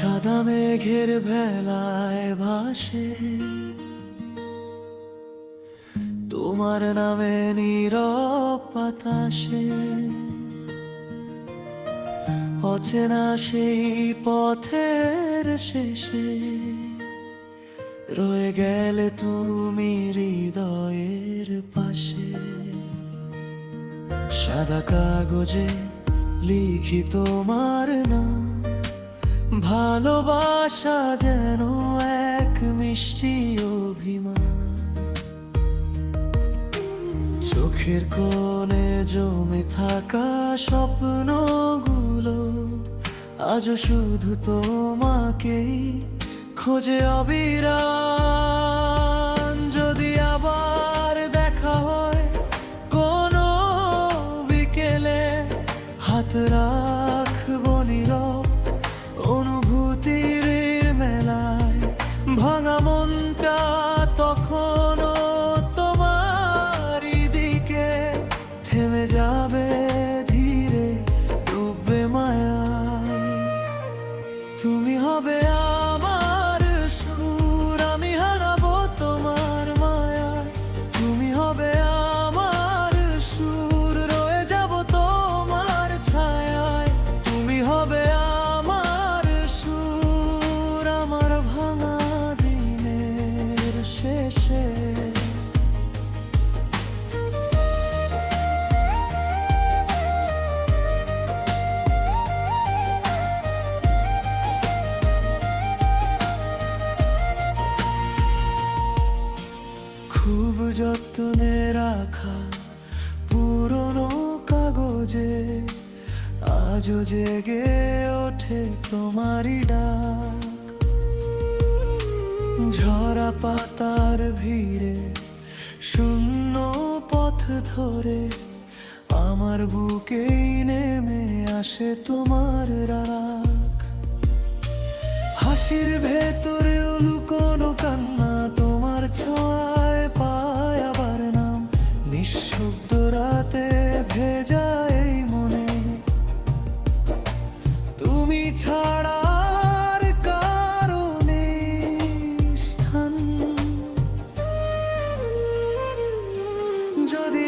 সাদা মেঘের ভেলায় ভাসে তোমার নামে নীরব বাতাসে, অচেনা সেই পথের শেষে রয়ে গেলে তুমি হৃদয়ের পাশে। সাদা কাগজে লিখি তোমার নাম, ভালোবাসা যেন এক মিষ্টি অভিমান। চোখের কোণে জমে থাকা স্বপ্নগুলো আজও শুধু তোমাকেই খোঁজে অবিরাম। যদি আবার দেখা হয় কোনো বিকেলে, হাত রাখবো নীরব অনুভূতির মেলায়। ভাঙা মনটা তখনও তোমারই দিকে থেমে যাবে ধীরে, ডুববে মায়ায়। তুমি হবে আমার সুর, আমি হারাবো তোমার মায়ায়। তুমি হবে আমার সুর, রয়ে যাব তোমার ছায়ায়। তুমি হবে আমার সুর, আমার ভাঙা দিনের শেষে। খুব যত্নে রাখা পুরনো কাগজে আজও জেগে ওঠে তোমারই ডাক। ঝরা পাতার ভিড়ে শূন্য পথ ধরে আমার বুকেই নেমে আসে তোমার রাগ। হাসির ভেতরে লুকোনো কান্না তোমার ছোঁয়ায় পায় আবার নাম। নিঃশব্দ রাতে ভেজা এই মনে তুমি ছাড়া আর কারো নেই স্থান। যদি